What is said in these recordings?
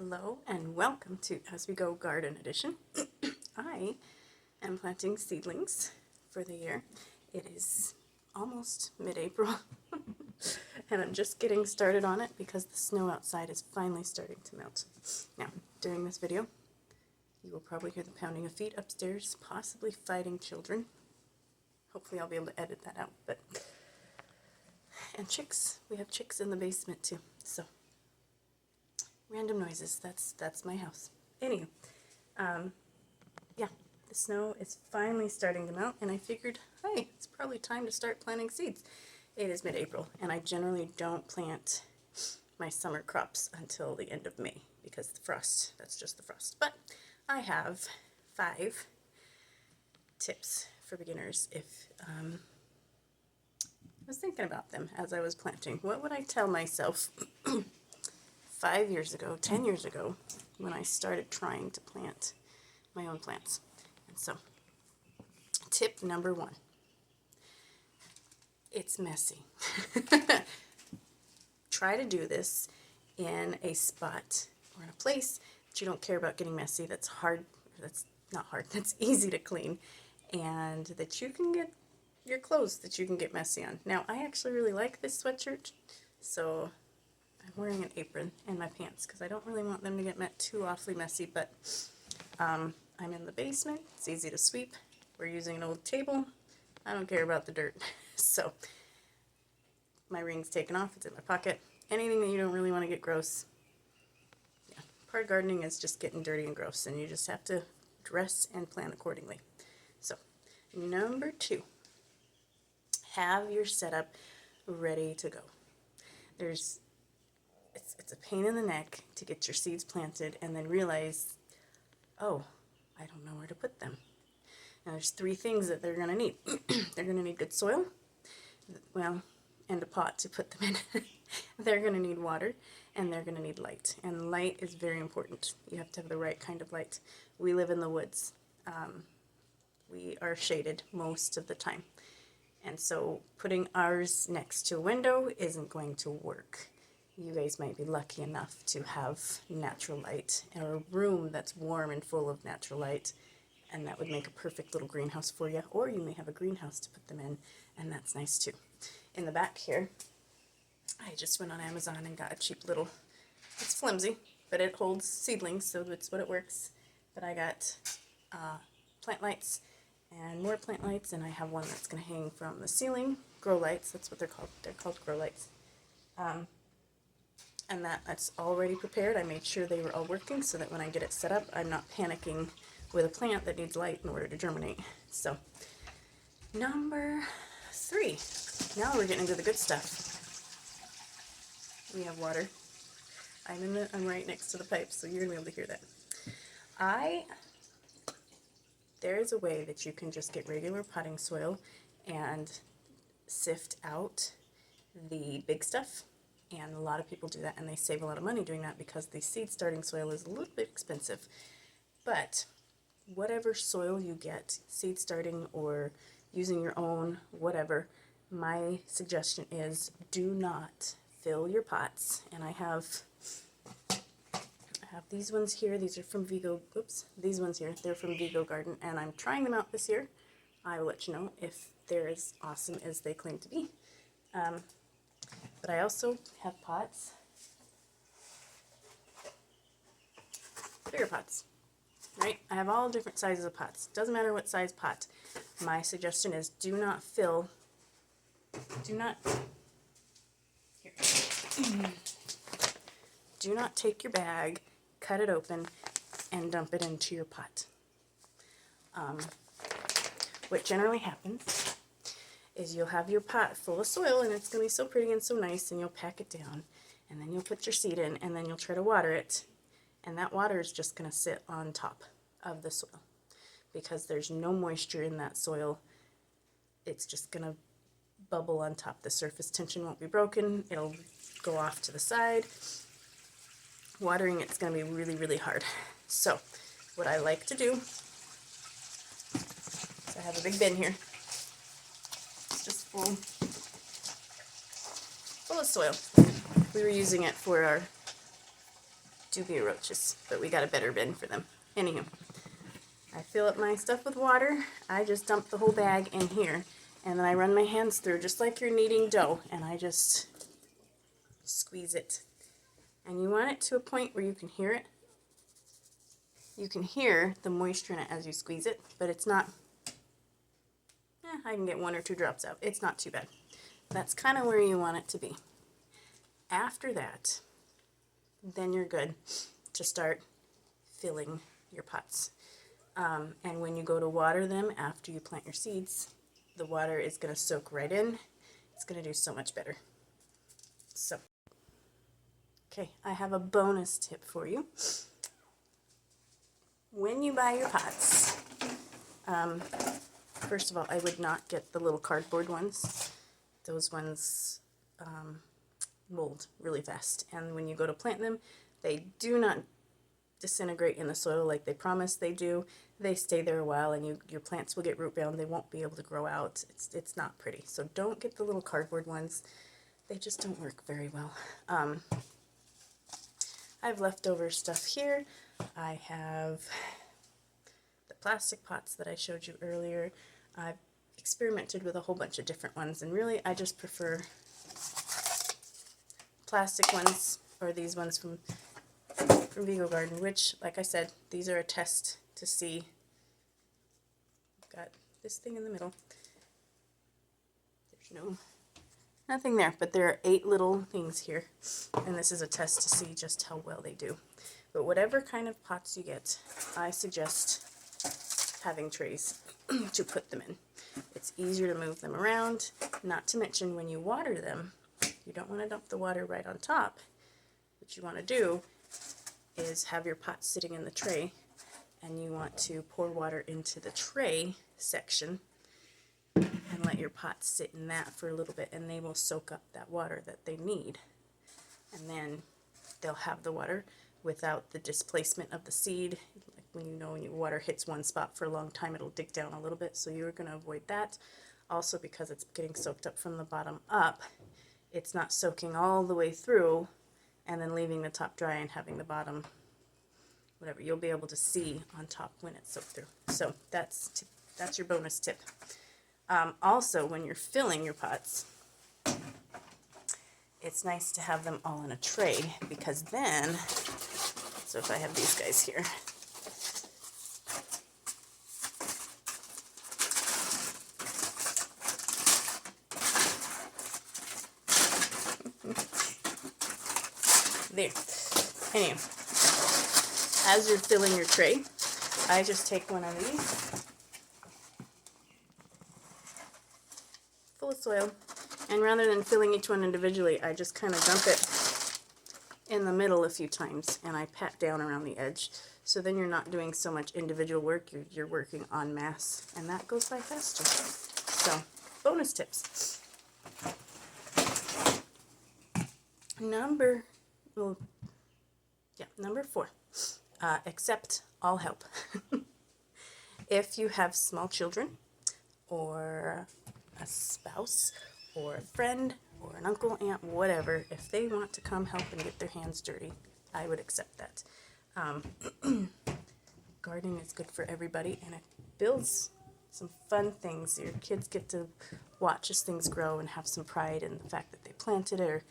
Hello and welcome to As We Go Garden Edition. I am planting seedlings for the year. It is almost mid-April and I'm just getting started on it because the snow outside is finally starting to melt. Now, during this video, you will probably hear the pounding of feet upstairs, possibly fighting children. Hopefully I'll be able to edit that out. And chicks. We have chicks in the basement too. So random noises. That's my house. Anywho, yeah, the snow is finally starting to melt, and I figured, hey, it's probably time to start planting seeds. It is mid-April, and I generally don't plant my summer crops until the end of May because the frost. That's just the frost. But I have 5 tips for beginners. If I was thinking about them as I was planting, what would I tell myself 5 years ago, 10 years ago, when I started trying to plant my own plants? And so, tip number 1, it's messy. Try to do this in a spot or in a place that you don't care about getting messy, that's easy to clean, and that you can get your clothes that you can get messy on. Now, I actually really like this sweatshirt, so I'm wearing an apron and my pants because I don't really want them to get too awfully messy, but I'm in the basement. It's easy to sweep. We're using an old table. I don't care about the dirt. So my ring's taken off. It's in my pocket. Anything that you don't really want to get gross. Yeah, part of gardening is just getting dirty and gross, and you just have to dress and plan accordingly. So number 2, have your setup ready to go. It's a pain in the neck to get your seeds planted and then realize, oh, I don't know where to put them. Now there's 3 things that they're going to need. They're going to need good soil, well, and a pot to put them in. They're going to need water, and they're going to need light. And light is very important. You have to have the right kind of light. We live in the woods. We are shaded most of the time. And so putting ours next to a window isn't going to work. You guys might be lucky enough to have natural light or a room that's warm and full of natural light, and that would make a perfect little greenhouse for you. Or you may have a greenhouse to put them in, and that's nice too. In the back here, I just went on Amazon and got a cheap little, it's flimsy, but it holds seedlings, so that's what it works. But I got plant lights and more plant lights, and I have one that's going to hang from the ceiling. Grow lights, that's what they're called. They're called grow lights. And that's already prepared. I made sure they were all working so that when I get it set up, I'm not panicking with a plant that needs light in order to germinate. So, number 3. Now we're getting into the good stuff. We have water. I'm right next to the pipe, so you're gonna be able to hear that. There is a way that you can just get regular potting soil and sift out the big stuff. And a lot of people do that, and they save a lot of money doing that because the seed starting soil is a little bit expensive. But whatever soil you get, seed starting or using your own, whatever, my suggestion is do not fill your pots. And I have these ones here. These are from these ones here, they're from Vigo Garden, and I'm trying them out this year. I will let you know if they're as awesome as they claim to be. But I also have pots, bigger pots, right? I have all different sizes of pots. Doesn't matter what size pot. My suggestion is do not take your bag, cut it open, and dump it into your pot. What generally happens is you'll have your pot full of soil, and it's going to be so pretty and so nice, and you'll pack it down, and then you'll put your seed in, and then you'll try to water it, and that water is just going to sit on top of the soil because there's no moisture in that soil. It's just going to bubble on top. The surface tension won't be broken. It'll go off to the side. Watering it's going to be really, really hard. So what I like to do is I have a big bin here. Just full of soil. We were using it for our dubia roaches, but we got a better bin for them. Anywho, I fill up my stuff with water. I just dump the whole bag in here, and then I run my hands through just like you're kneading dough, and I just squeeze it. And you want it to a point where you can hear it. You can hear the moisture in it as you squeeze it, but it's not, I can get 1 or 2 drops out. It's not too bad. That's kind of where you want it to be. After that, then you're good to start filling your pots. And when you go to water them after you plant your seeds, the water is going to soak right in. It's going to do so much better. So, okay, I have a bonus tip for you. When you buy your pots, first of all, I would not get the little cardboard ones. Those ones mold really fast, and when you go to plant them, they do not disintegrate in the soil like they promise they do. They stay there a while, and your plants will get root bound. They won't be able to grow out. It's not pretty. So don't get the little cardboard ones. They just don't work very well. I have leftover stuff here. I have the plastic pots that I showed you earlier. I've experimented with a whole bunch of different ones, and really I just prefer plastic ones, or these ones from Vigo Garden, which, like I said, these are a test to see. I've got this thing in the middle. There's nothing there, but there are 8 little things here, and this is a test to see just how well they do. But whatever kind of pots you get, I suggest having trays to put them in. It's easier to move them around, not to mention when you water them, you don't want to dump the water right on top. What you want to do is have your pot sitting in the tray, and you want to pour water into the tray section and let your pots sit in that for a little bit, and they will soak up that water that they need. And then they'll have the water without the displacement of the seed. Like when your water hits one spot for a long time, it'll dig down a little bit, so you're going to avoid that. Also, because it's getting soaked up from the bottom up, it's not soaking all the way through and then leaving the top dry and having the bottom, whatever, you'll be able to see on top when it's soaked through. So that's your bonus tip. Also, when you're filling your pots, it's nice to have them all in a tray, because then, so if I have these guys here, there. Anyway, as you're filling your tray, I just take one of these, full of soil, and rather than filling each one individually, I just kind of dump it in the middle a few times, and I pat down around the edge. So then you're not doing so much individual work, you're working en masse, and that goes by faster. So, bonus tips. Number 4, accept all help. If you have small children, or a spouse, or a friend, or an uncle, aunt, whatever, if they want to come help and get their hands dirty, I would accept that. Gardening is good for everybody, and it builds some fun things. Your kids get to watch as things grow and have some pride in the fact that they planted it, or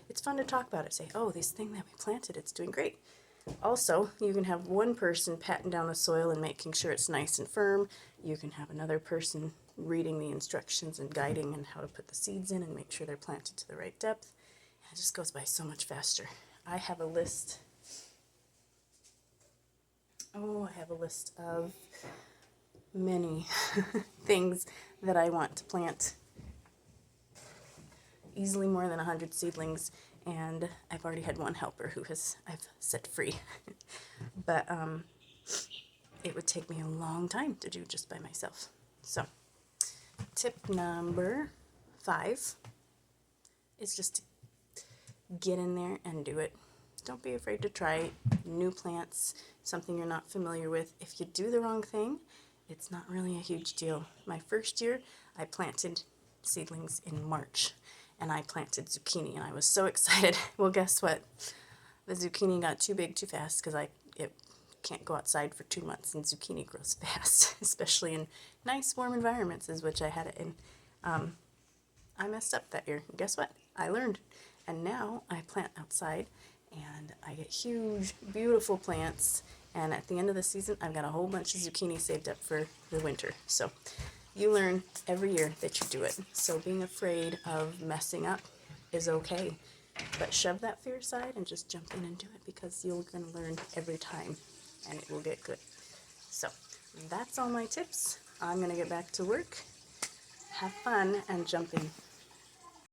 it's fun to talk about it. Say, oh, this thing that we planted, it's doing great. Also, you can have one person patting down the soil and making sure it's nice and firm. You can have another person reading the instructions and guiding and how to put the seeds in and make sure they're planted to the right depth. And it just goes by so much faster. I have a list. I have a list of many things that I want to plant. Easily more than 100 seedlings, and I've already had one helper who I've set free. But it would take me a long time to do just by myself. So, tip number 5 is just to get in there and do it. Don't be afraid to try new plants, something you're not familiar with. If you do the wrong thing, it's not really a huge deal. My first year, I planted seedlings in March, and I planted zucchini, and I was so excited. Well, guess what? the zucchini got too big too fast because it can't go outside for 2 months, and zucchini grows fast, especially in nice warm environments, is which I had it in. I messed up that year. Guess what? I learned, and now I plant outside, and I get huge, beautiful plants. And at the end of the season, I've got a whole bunch of zucchini saved up for the winter. So you learn every year that you do it. So being afraid of messing up is okay. But shove that fear aside and just jump in and do it, because you're going to learn every time and it will get good. So that's all my tips. I'm going to get back to work. Have fun and jump in.